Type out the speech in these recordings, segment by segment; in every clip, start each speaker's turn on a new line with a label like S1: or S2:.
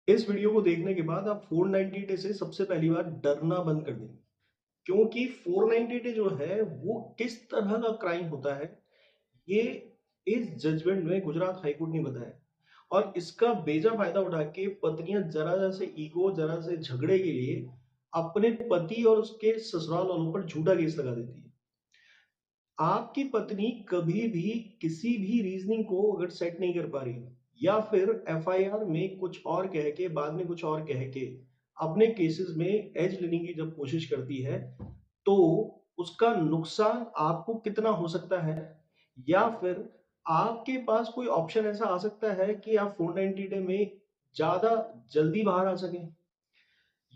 S1: इस वीडियो को देखने के बाद आप 490 डे से सबसे पहली बार डरना बंद कर दें, क्योंकि 490 डे जो है वो किस तरह का क्राइम होता है ये इस जजमेंट में गुजरात हाईकोर्ट ने बताया। और इसका बेजा फायदा उठा के पत्नियां जरा से ईगो, जरा से झगड़े के लिए अपने पति और उसके ससुराल वालों पर झूठा केस लगा देती है। आपकी पत्नी कभी भी किसी भी रीजनिंग को अगर सेट नहीं कर पा रही या फिर एफआईआर में कुछ और कह के बाद में कुछ और कह के अपने केसेस में एज लेने की जब कोशिश करती है, तो उसका नुकसान आपको कितना हो सकता है, या फिर आपके पास कोई ऑप्शन ऐसा आ सकता है कि आप 490 डे में ज्यादा जल्दी बाहर आ सकें।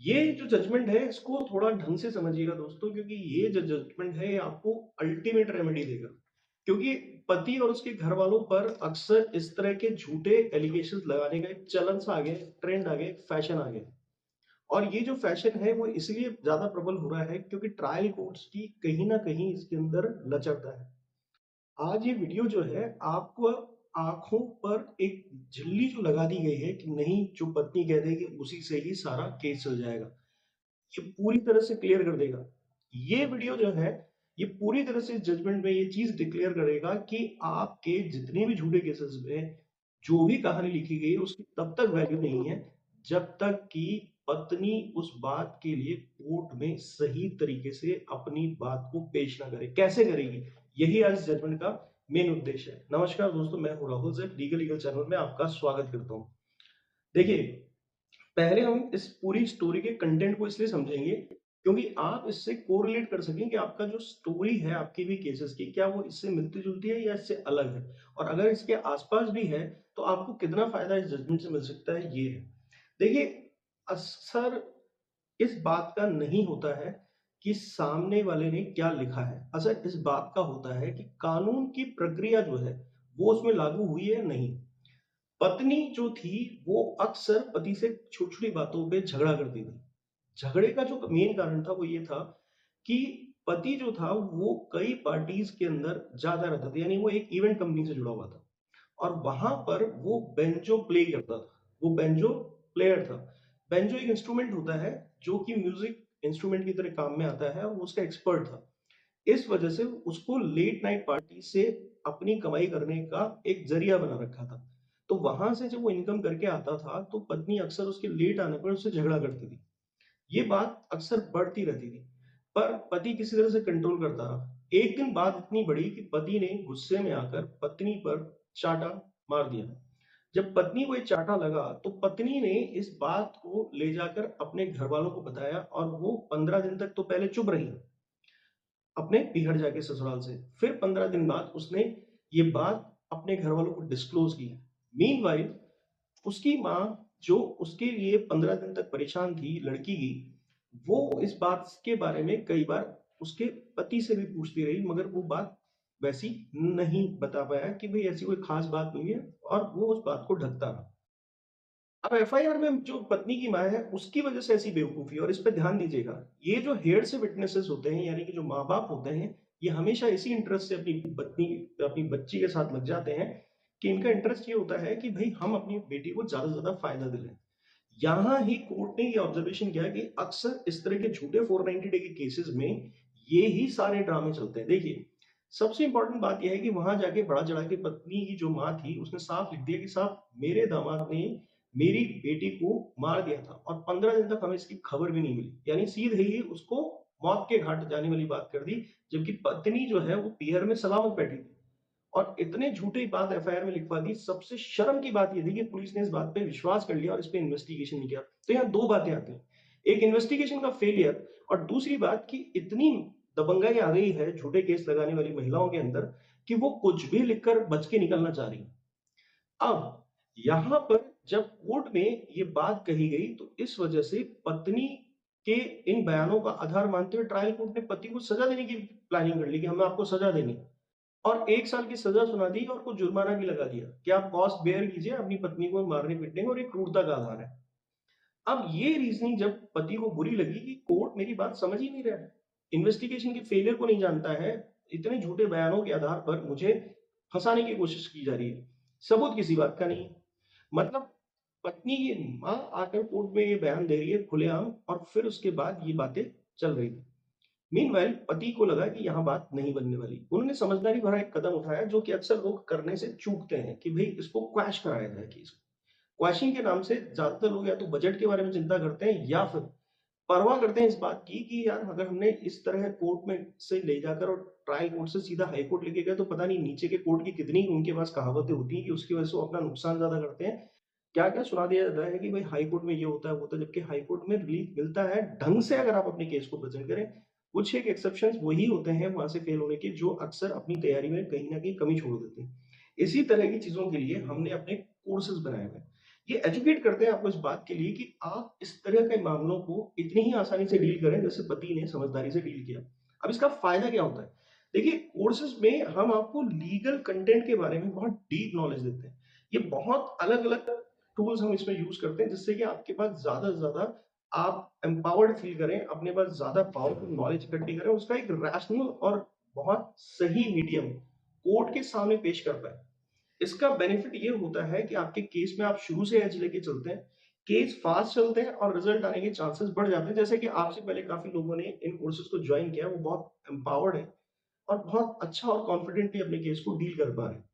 S1: ये जो जजमेंट है इसको थोड़ा ढंग से समझिएगा दोस्तों, क्योंकि ये जो जजमेंट है ये आपको अल्टीमेट रेमेडी देगा। क्योंकि पति और उसके घर वालों पर अक्सर इस तरह के झूठे एलिगेशंस लगाने का एक चलन सा आ गया, ट्रेंड आ गया, फैशन आ गया। और ये जो फैशन है वो इसलिए ज्यादा प्रबल हो रहा है क्योंकि ट्रायल कोर्ट्स की कहीं ना कहीं इसके अंदर लचरता है। आज ये वीडियो जो है आपको आंखों पर एक झिल्ली जो लगा दी गई है कि नहीं, जो पत्नी कह देगी उसी से ही सारा केस चल जाएगा, ये पूरी तरह से क्लियर कर देगा। ये वीडियो जो है ये पूरी तरह से जजमेंट में ये चीज डिक्लेयर करेगा कि आपके जितने भी झूठे केसेस में जो भी कहानी लिखी गई है उसकी तब तक वैल्यू नहीं है जब तक कि पत्नी उस बात के लिए कोर्ट में सही तरीके से अपनी बात को पेश ना करे। कैसे करेगी, यही आज जजमेंट का मेन उद्देश्य है। नमस्कार दोस्तों, मैं हूं राहुल जैन, लीगल चैनल में आपका स्वागत करता हूं। देखिए, पहले हम इस पूरी स्टोरी के कंटेंट को इसलिए समझेंगे क्योंकि आप इससे कोरिलेट कर सकें कि आपका जो स्टोरी है आपकी भी केसेस की, क्या वो इससे मिलती जुलती है या इससे अलग है, और अगर इसके आसपास भी है तो आपको कितना फायदा इस जजमेंट से मिल सकता है, ये है। देखिए, असर इस बात का नहीं होता है कि सामने वाले ने क्या लिखा है, असर इस बात का होता है कि कानून की प्रक्रिया जो है वो उसमें लागू हुई है नहीं। पत्नी जो थी वो अक्सर पति से छोटी-छोटी बातों पे झगड़ा करती थी। झगड़े का जो मेन कारण था वो ये था कि पति जो था वो कई पार्टीज के अंदर जाता रहता था, यानी वो एक इवेंट कंपनी से जुड़ा हुआ था और वहां पर वो बेंजो प्ले करता था। वो बेंजो प्लेयर था। बेंजो एक इंस्ट्रूमेंट होता है जो कि म्यूजिक इंस्ट्रूमेंट की तरह काम में आता है और वो उसका एक्सपर्ट था। इस वजह से उसको लेट नाइट पार्टी से अपनी कमाई करने का एक जरिया बना रखा था। तो वहां से जब वो इनकम करके आता था तो पत्नी अक्सर उसके लेट आने पर उससे झगड़ा करती थी। ये बात अक्सर बढ़ती रहती थी, पर पति किसी तरह से कंट्रोल करता रहा। एक दिन बात इतनी बड़ी कि पति ने गुस्से में आकर पत्नी पर चाटा मार दिया। जब पत्नी को ये चाटा लगा तो पत्नी ने इस बात को ले जाकर अपने घर वालों को बताया और वो 15 दिन तक तो पहले चुप रही अपने पीहर जाके ससुराल से। फिर 15 दिन बाद उसने ये बात अपने घर वालों को डिस्क्लोज की। मीनवाइल उसकी माँ, जो उसके लिए 15 दिन तक परेशान थी लड़की की, वो इस बात के बारे में कई बार उसके पति से भी पूछती रही, मगर वो बात वैसी नहीं बता पाया कि भाई ऐसी कोई खास बात नहीं है, और वो उस बात को ढकता रहा। अब एफआईआर में जो पत्नी की माँ है उसकी वजह से ऐसी बेवकूफी, और इस पे ध्यान दीजिएगा, ये जो हेड से विटनेसेस होते हैं यानी कि जो माँ बाप होते हैं, ये हमेशा इसी इंटरेस्ट से अपनी पत्नी, अपनी बच्ची के साथ लग जाते हैं कि इनका इंटरेस्ट ये होता है कि भाई हम अपनी बेटी को ज्यादा से ज्यादा फायदा दिलाएं। यहां ही कोर्ट ने ये ऑब्जर्वेशन किया कि अक्सर इस तरह के झूठे 490 डे के केसेस में ये ही सारे ड्रामे चलते हैं। देखिए, सबसे इंपॉर्टेंट बात यह है कि वहां जाके बड़ा चढ़ा के पत्नी की जो माँ थी उसने साफ लिख दिया कि साहब, मेरे दामाद ने मेरी बेटी को मार दिया था और 15 दिन तक हमें इसकी खबर भी नहीं मिली, यानी सीधे ही उसको मौत के घाट जाने वाली बात कर दी। जबकि पत्नी जो है वो पीहर में सलामत बैठी थी, और इतने झूठे बात एफआईआर में लिखवा दी। सबसे शर्म की बात यह थी कि पुलिस ने इस बात पे विश्वास कर लिया और इस पे इन्वेस्टिगेशन नहीं किया। तो यहाँ दो बातें आती हैं, एक इन्वेस्टिगेशन का फेलियर, और दूसरी बात कि इतनी दबंगाई आ गई है झूठे केस लगाने वाली महिलाओं के अंदर कि वो कुछ भी लिखकर बच के निकलना चाह रही है। अब यहां पर जब कोर्ट में ये बात कही गई तो इस वजह से पत्नी के इन बयानों का आधार मानते हुए ट्रायल कोर्ट ने पति को सजा देने की प्लानिंग कर ली कि हमें आपको सजा देनी है, और 1 साल की सजा सुना दी और कुछ जुर्माना भी लगा दिया कि आप कॉस्ट बेयर कीजिए, अपनी पत्नी को मारने पीटने और एक क्रूरता का आधार है। अब ये रीजनिंग जब पति को बुरी लगी कि कोर्ट मेरी बात समझ ही नहीं रहा है, इन्वेस्टिगेशन के फेलियर को नहीं जानता है, इतने झूठे बयानों के आधार पर मुझे फंसाने की कोशिश की जा रही है, सबूत किसी बात का नहीं है। मतलब पत्नी की माँ आकर कोर्ट में ये बयान दे रही है खुलेआम, और फिर उसके बाद ये बातें चल रही थी। मीनवाइल पति को लगा कि यहाँ बात नहीं बनने वाली। उन्होंने समझदारी भरा एक कदम उठाया, जो कि अक्सर लोग करने से चूकते हैं, कि भई इसको क्वैश कराया जाए केस को। क्वैशिंग के नाम से ज़्यादातर लोग या तो बजट के बारे में चिंता करते हैं, या फिर परवाह करते हैं इस बात की कि यार अगर हमने इस तरह कोर्ट में से ले जाकर और ट्रायल कोर्ट से सीधा हाई कोर्ट लेके गए, तो पता नहीं नीचे के कोर्ट की कितनी उनके पास कहावतें होती हैं कि उसकी वजह से वो अपना नुकसान ज़्यादा करते हैं। क्या-क्या सुना दिया जाता है कि भाई हाई कोर्ट में ये होता है, वो होता है, जबकि हाई कोर्ट में रिलीफ मिलता है ढंग से अगर आप अपने केस को प्रेज़ेंट करें। कुछ एक एक्सेप्शंस वही होते हैं वहाँ से फेल होने के, जो अक्सर अपनी तैयारी में कहीं न कहीं कमी छोड़ देते हैं। इसी तरह की चीज़ों के लिए हमने अपने कोर्सेज़ बनाए हुए हैं। ये एजुकेट करते हैं आपको इस बात के लिए कि आप इस तरह के मामलों को इतनी ही आसानी से डील करें जैसे पति ने समझदारी से डील किया। अब इसका फ़ायदा क्या होता है? देखिए, कोर्सेज़ में हम आपको लीगल कंटेंट के बारे में बहुत डीप नॉलेज देते हैं। ये बहुत अलग-अलग टूल्स हम इसमें यूज़ करते हैं, जिससे कि आपके पास ज़्यादा से ज़्यादा आप एम्पावर्ड फ़ील करें, अपने पास ज़्यादा पावरफुल नॉलेज इकट्ठी करें, उसका एक रैशनल और बहुत सही मीडियम कोर्ट के सामने पेश कर पाएँ। इसका बेनिफिट ये होता है कि आपके केस में आप शुरू से एज लेके चलते हैं, केस फास्ट चलते हैं और रिजल्ट आने के चांसेस बढ़ जाते हैं। जैसे कि आपसे पहले काफ़ी लोगों ने इन कोर्सेज़ को जॉइन किया, वो बहुत एम्पावर्ड हैं और बहुत अच्छा और कॉन्फिडेंटली अपने केस को डील कर पा रहे हैं।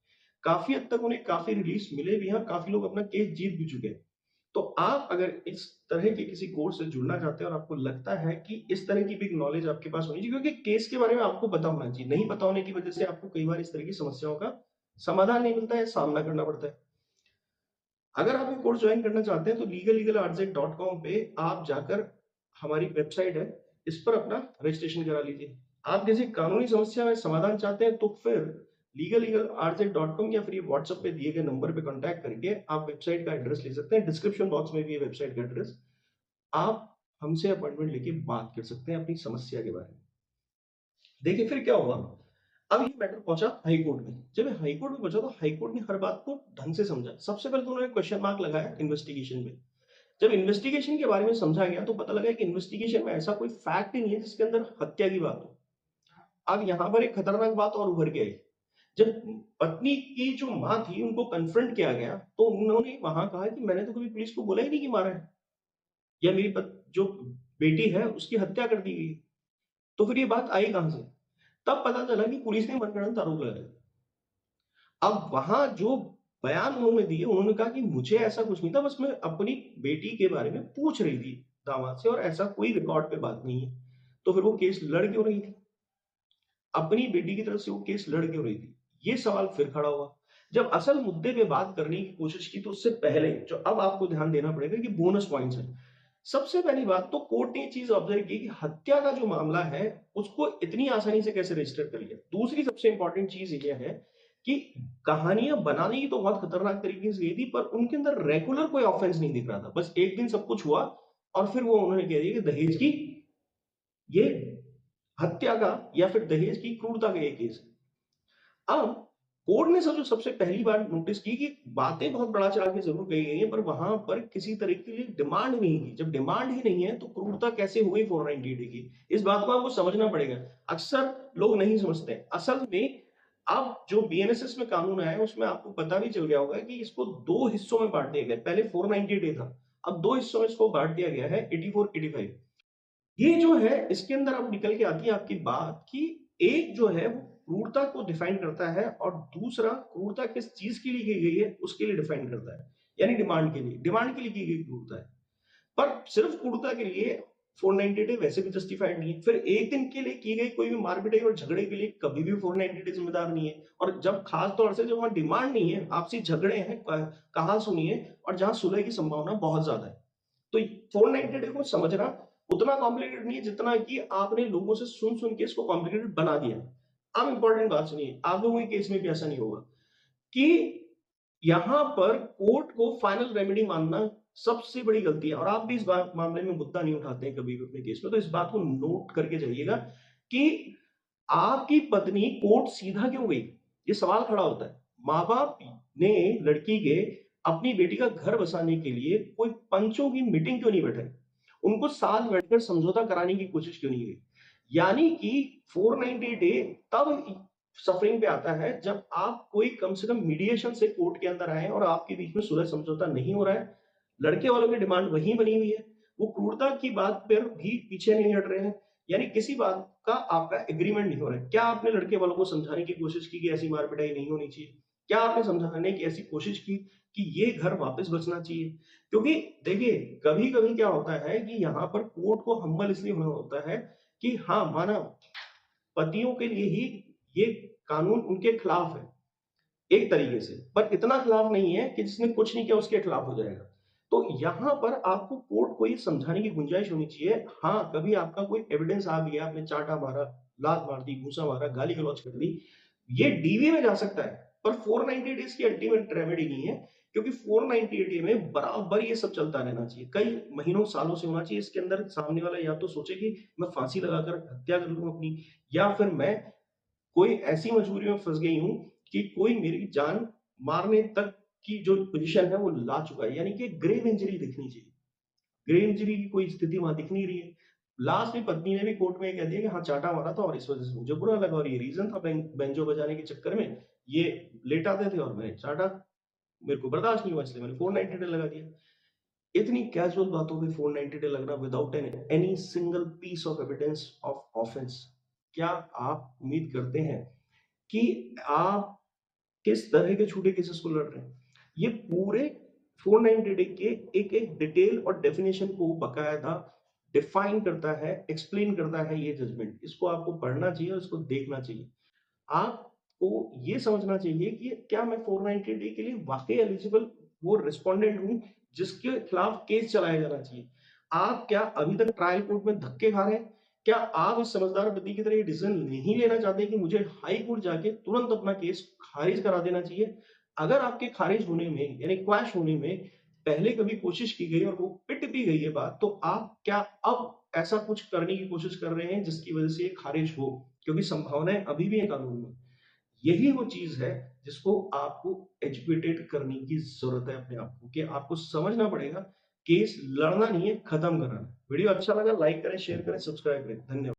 S1: काफ़ी हद तक उन्हें काफ़ी रिलीफ़्स मिले भी हैं, काफ़ी लोग अपना केस जीत भी चुके हैं। तो आप अगर इस तरह के किसी कोर्स से जुड़ना चाहते हैं और आपको लगता है कि इस तरह की भी नॉलेज आपके पास होनी चाहिए, क्योंकि केस के बारे में आपको पता होना चाहिए। नहीं पता होने की वजह से आपको कई बार इस तरह की समस्याओं का समाधान नहीं मिलता है, सामना करना पड़ता है। अगर आप ये कोर्स ज्वाइन करना चाहते हैं तो legallegalarj.com पे आप जाकर, हमारी वेबसाइट है, इस पर अपना रजिस्ट्रेशन करा लीजिए। आप किसी कानूनी समस्या में समाधान चाहते हैं तो फिर legallegalarj.com या फिर ये व्हाट्सएप पे दिए गए नंबर पे कॉन्टैक्ट करके आप वेबसाइट का एड्रेस ले सकते हैं। डिस्क्रिप्शन बॉक्स में भी है वेबसाइट का एड्रेस। आप हमसे अपॉइंटमेंट लेके बात कर सकते हैं अपनी समस्या के बारे में। देखिए फिर क्या हुआ, अब ये मैटर पहुंचा हाई कोर्ट में। जब ये हाई कोर्ट में पहुंचा तो हाई कोर्ट ने हर बात को ढंग से समझा। सबसे पहले तो उन्होंने क्वेश्चन मार्क लगाया इन्वेस्टिगेशन पे। जब इन्वेस्टिगेशन के बारे में समझा गया तो पता लगा कि इन्वेस्टिगेशन में ऐसा कोई फैक्ट ही नहीं है जिसके अंदर हत्या की बात हो। अब यहाँ पर एक खतरनाक बात और उभर के आई। जब पत्नी की जो माँ थी उनको कन्फ्रंट किया गया तो उन्होंने वहां कहा कि मैंने तो कभी पुलिस को बोला ही नहीं कि मारा है, या मेरी जो बेटी है उसकी हत्या कर दी गई। तो फिर ये बात आई कहां से? तब पता चला कि पुलिस ने मनगढ़ंत आरोप लगाया। अब वहाँ जो बयान उन्होंने दिए, उन्होंने कहा कि मुझे ऐसा कुछ नहीं था, बस मैं अपनी बेटी के बारे में पूछ रही थी दामाद से, और ऐसा कोई रिकॉर्ड पे बात नहीं है। तो फिर वो केस लड़ क्यों रही थी? अपनी बेटी की तरफ से वो केस लड़ क्यों रही थी? ये सवाल फिर खड़ा हुआ। जब असल मुद्दे पे बात करने की कोशिश की तो उससे पहले जो अब आपको ध्यान देना पड़ेगा कि बोनस पॉइंट्स हैं। सबसे पहली बात तो कोर्ट ने ये चीज़ ऑब्जर्व की कि हत्या का जो मामला है, उसको इतनी आसानी से कैसे रजिस्टर कर लिया। दूसरी सबसे इंपॉर्टेंट चीज़ ये है कि कहानियाँ बनाने की तो बहुत खतरनाक तरीके से की थी, पर उनके अंदर रेगुलर कोई ऑफेंस नहीं दिख रहा था। बस एक दिन सब कुछ हुआ और फिर वो उन्होंने कह दिया कि दहेज की ये हत्या का या फिर दहेज की क्रूरता का ये केस है। अब कोर्ट ने जो सबसे पहली बार नोटिस की कि बातें बहुत बढ़ा-चढ़ा के ज़रूर कही गई हैं, पर वहाँ पर किसी तरह के लिए डिमांड नहीं थी। जब डिमांड ही नहीं है, तो क्रूरता कैसे हो गई 490 की? इस बात को आपको समझना पड़ेगा। अक्सर लोग नहीं समझते। असल में अब जो बीएनएसएस में कानून आया है, उसमें आपको पता भी चल गया होगा कि इसको 2 हिस्सों में बाँट दिया गया है। पहले 490 डे था, अब 2 हिस्सों में इसको बाँट दिया गया है, 84, 85। ये जो है, इसके अंदर अब निकल के आती है आपकी बात कि एक जो है वो क्रूरता को डिफाइन करता है और दूसरा क्रूरता किस चीज के लिए की गई है उसके लिए डिफाइन करता है, यानी डिमांड के लिए की गई क्रूरता है। पर सिर्फ क्रूरता के लिए 490 डे वैसे भी जस्टिफाइड नहीं है। फिर एक दिन के लिए की गई कोई भी मारपीटाई और झगड़े के लिए कभी भी 490 डे जिम्मेदार नहीं है। और जब खास तौर से जब वहां डिमांड नहीं है, आपसी झगड़े हैं, कहा सुनिए, और जहां सुलह की संभावना बहुत ज्यादा है, तो 490 डे को समझना उतना कॉम्प्लिकेटेड नहीं है जितना कि आपने लोगों से सुन के इसको कॉम्प्लिकेटेड बना दिया। अब इंपॉर्टेंट बात सुनिए, आप लोगों के केस में भी ऐसा नहीं होगा कि यहां पर कोर्ट को फाइनल रेमेडी मानना सबसे बड़ी गलती है, और आप भी इस मामले में मुद्दा नहीं उठाते हैं कभी भी अपने केस में। तो इस बात को नोट करके जाइएगा कि आपकी पत्नी कोर्ट सीधा क्यों गई, ये सवाल खड़ा होता है। माँ बाप ने लड़की के अपनी बेटी का घर बसाने के लिए कोई पंचों की मीटिंग क्यों नहीं बैठे, उनको साथ बैठकर समझौता कराने की कोशिश क्यों नहीं की? यानी कि 490 डे तब सफरिंग पे आता है जब आप कोई कम से कम मीडिएशन से कोर्ट के अंदर आए और आपके बीच में सुलह समझौता नहीं हो रहा है, लड़के वालों की डिमांड वही बनी हुई है, वो क्रूरता की बात पर भी पीछे नहीं हट रहे हैं, यानी किसी बात का आपका एग्रीमेंट नहीं हो रहा है। क्या आपने लड़के वालों को समझाने की कोशिश की कि ऐसी मार पिटाई नहीं होनी चाहिए? क्या आपने समझाने की ऐसी कोशिश की कि ये घर वापस बचना चाहिए? क्योंकि देखिए, कभी कभी क्या होता है कि यहाँ पर कोर्ट को हम्बल इसलिए होना होता है कि हाँ, माना पतियों के लिए ही ये कानून उनके खिलाफ है एक तरीके से, पर इतना खिलाफ नहीं है कि जिसने कुछ नहीं किया उसके खिलाफ हो जाएगा। तो यहाँ पर आपको कोर्ट को ये समझाने की गुंजाइश होनी चाहिए। हाँ, कभी आपका कोई एविडेंस आ गया, आपने चाटा मारा, लात मार दी, घूसा मारा, गाली गलौज कर दी, ये डीवी में जा सकता है, पर 490 डेज की अल्टीमेट रेमेडी नहीं है, क्योंकि 490 डे में बराबर ये सब चलता रहना चाहिए, कई महीनों सालों से होना चाहिए। इसके अंदर सामने वाला या तो सोचे कि मैं फांसी लगाकर हत्या कर लूं अपनी, या फिर मैं कोई ऐसी मजबूरी में फंस गई हूं कि कोई मेरी जान मारने तक की जो पोजीशन है वो ला चुका है, यानी कि ग्रेव इंजरी दिखनी चाहिए। ग्रेव इंजरी की कोई स्थिति वहां दिख नहीं रही है। लास्ट में पत्नी ने भी कोर्ट में कह दिया कि हाँ, चाटा मारा था और इस वजह से मुझे बुरा लगा, और ये रीजन था, बेंजो बजाने के चक्कर में ये लेट आते थे और मैंने चाटा, मेरे को बर्दाश्त नहीं हुआ, इसलिए मैंने 490 डे लगा दिया। इतनी कैजुअल बातों पे 490 डे लगना without any single piece of evidence of offence, क्या आप उम्मीद करते हैं कि आप किस तरह के छोटे केसेस को लड़ रहे हैं? ये पूरे 490 डे के एक-एक डिटेल और डेफिनेशन को बकायदा डिफाइन करता है, एक्सप्लेन करता है ये जजमेंट। इसको आपको पढ़ना चाहिए और इसको देखना चाहिए। आपको ये समझना चाहिए कि क्या मैं 490 डे के लिए वाक़ई एलिजिबल वो रिस्पोंडेंट हूँ, जिसके खिलाफ केस चलाया जाना चाहिए। आप क्या अभी तक ट्रायल कोर्ट में धक्के खा रहे हैं? क्या आप इस समझदार व्यक्ति की तरह ये डिसीजन नहीं लेना चाहते कि मुझे हाई कोर्ट जाके तुरंत अपना केस खारिज करा देना चाहिए? अगर आपके खारिज होने में, यानी क्वैश होने में पहले कभी कोशिश की गई और वो पिट भी गई है बात, तो आप क्या अब ऐसा कुछ करने की कोशिश कर रहे हैं जिसकी वजह से ये खारिज हो? क्योंकि संभावनाएं अभी भी है कानून में। यही वो चीज है जिसको आपको एजुकेटेड करने की जरूरत है अपने आप को, कि आपको समझना पड़ेगा केस लड़ना नहीं है, खत्म करना है। वीडियो अच्छा लगा, लाइक करें, शेयर करें, सब्सक्राइब करें। धन्यवाद।